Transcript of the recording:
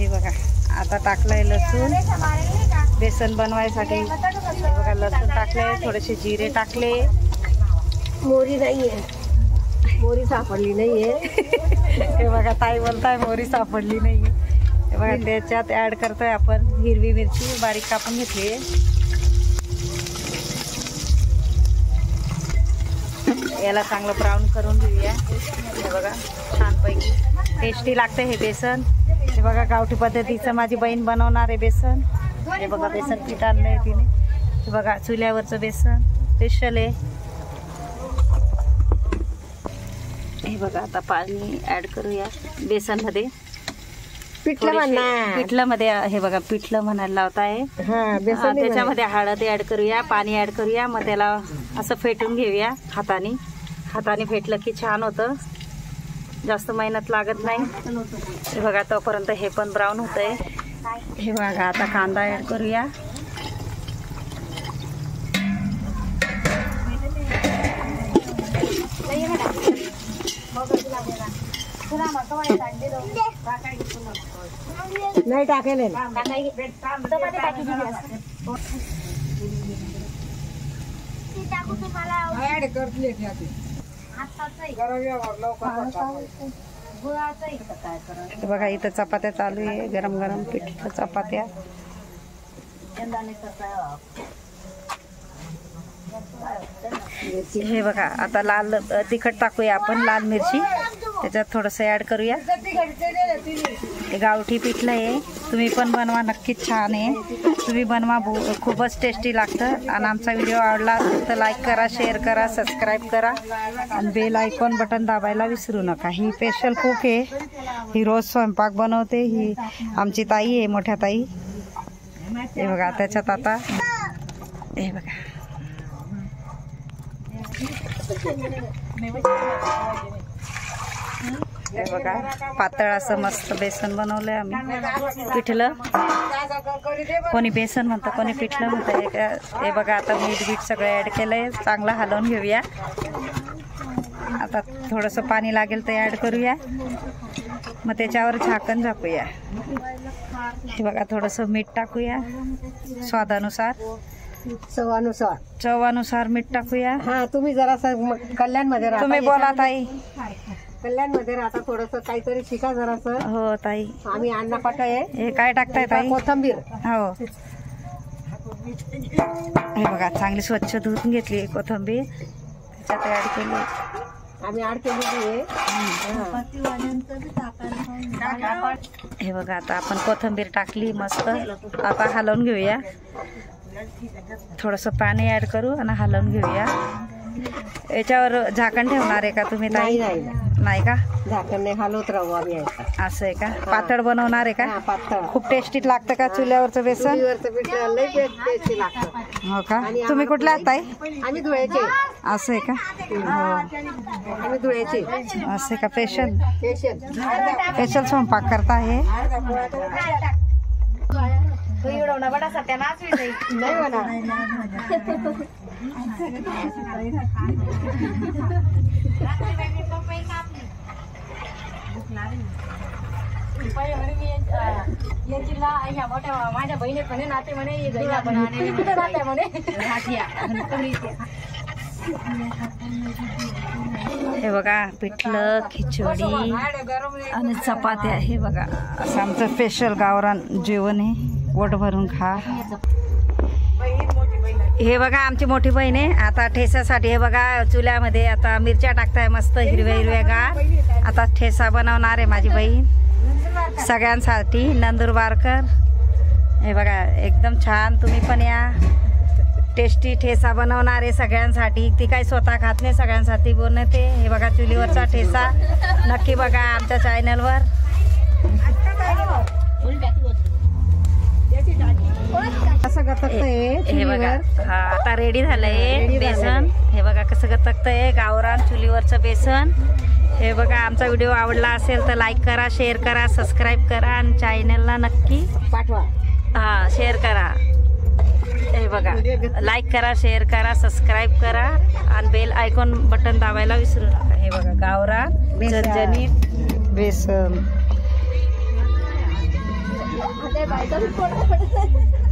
हे बघा आता टाकलंय लसूण बेसन बनवायसाठी। हे बघा लसूण टाकलंय, थोडेसे जिरे टाकले। मोरी नाहीये, मोरी सापडली नाहीये। हे बघा ताई बोलताय मोरी सापडली नाहीये। हे बघा त्याच्यात ऍड करतोय आपण हिरवी मिरची बारीक कापून घेतली। याला चांगलं ब्राऊन करून घेऊया। हे बघा छानपैकी टेस्टी लागते हे बेसन। हे बघा गावठी पद्धतीचं माझी बहीण बनवणार आहे बेसन। हे बघा बेसन पीठ आणलंय तिने। हे बघा चुल्यावरचं बेसन स्पेशल आहे। हे बघा आता पाणी ऍड करूया बेसनमध्ये। पिठलं मध्ये हे बघा पिठलं म्हणायला लावता आहे। त्याच्यामध्ये हळद ऍड करूया, पाणी ऍड करूया, मग त्याला असं फेटून घेऊया हाताने। हाताने फेटलं की छान होतं, जास्त मेहनत लागत नाही। हे बघा तोपर्यंत हे पण ब्राऊन होतंय। हे बघा आता कांदा ऍड करूया। नाही टाकेले बघा इथं चपात्या चालू आहे, गरम गरम पीठ चपात्या। हे बघा आता लाल तिखट टाकूया आपण, लाल मिरची त्याच्यात थोडंसं ऍड करूया। हे गावठी पिठलं आहे, तुम्ही पण बनवा, नक्कीच छान आहे। तुम्ही बनवा, खूपच टेस्टी लागतं। आणि आमचा व्हिडिओ आवडला तर लाईक करा, शेअर करा, सबस्क्राईब करा आणि बेल आयकॉन बटन दाबायला विसरू नका। ही स्पेशल कुक आहे, ही रोज स्वयंपाक बनवते, ही आमची ताई आहे, मोठ्या ताई। हे बघा त्याच्यात आता हे बघा हे बघा पातळ असं मस्त बेसन बनवलंय आम्ही। पिठलं कोणी बेसन म्हणतं, कोणी पिठलं म्हणतं। हे बघा आता मीठ बीठ सगळं ऍड केलंय, चांगलं हलवून घेऊया। आता थोडंसं पाणी लागेल तर ऍड करूया, मग त्याच्यावर झाकण झाकूया। हे बघा थोडंसं मीठ टाकूया स्वादानुसार, चवानुसार मीठ टाकूया। हा तुम्ही जरासं कल्याणमध्ये राहता, तुम्ही बोला ताई। कल्याणमध्ये राहता, थोडंसं काहीतरी शिका जरासं। हो ताई, आम्ही अण्णा पाट आहे। हे काय टाकताय ताई? कोथिंबीर। हो हे बघा चांगली स्वच्छ धुवून घेतली कोथिंबीर, त्याच्यात ऍड केली। आम्ही ऍड केलेली आहे। हे बघा आता आपण कोथिंबीर टाकली मस्त, आता हलवून घेऊया। थोडंसं पाणी ऍड करू आणि हलवून घेऊया। याच्यावर झाकण ठेवणार आहे का तुम्ही ताई? नाही का, झाकण नाही, हलवत राहू आम्ही। असं आहे का? पातळ बनवणार आहे का? पातळ। खूप टेस्टी लागतं का चुल्यावरचं बेसन? टेस्टी लागतं। हो का? तुम्ही कुठल्या आहात ताई? आम्ही धुळ्याचे। असं आहे का? हो आम्ही धुळ्याचे। असं का? स्पेशल स्पेशल स्वयंपाक करता आहे। नाही म्हणा। माझ्या बहिणी पण नाते म्हणे कुठे राहते म्हणे। हे बघा पिठलं, खिचडी आणि चपात्या। हे बघा असं आमचं स्पेशल गावरान जेवण आहे, पोट भरून खा। हे बघा आमची मोठी बहीण आहे, आता ठेच्यासाठी हे बघा चुल्यामध्ये आता मिरच्या टाकताय मस्त हिरव्या हिरव्या गार। आता ठेचा बनवणार आहे माझी बहीण सगळ्यांसाठी, नंदुरबारकर। हे बघा एकदम छान, तुम्ही पण या। टेस्टी ठेचा बनवणार आहे सगळ्यांसाठी, ती काही स्वतः खात नाही, सगळ्यांसाठी बनवते। हे बघा चुलीवरचा ठेचा, नक्की बघा आमच्या चॅनलवर। हे बघा हा आता रेडी झालंय बेसन। हे बघा कसं गतकतंय, गावरान चुलीवरचं बेसन। हे बघा आमचा व्हिडिओ आवडला असेल तर लाईक करा, शेअर करा, सबस्क्राईब करा आणि चॅनलला नक्की पाठवा। हा शेअर करा। हे बघा लाईक करा, शेअर करा, सबस्क्राईब करा आणि बेल आयकॉन बटन दाबायला विसरू नका। हे बघा गावरान झणझणीत बेसन। बायका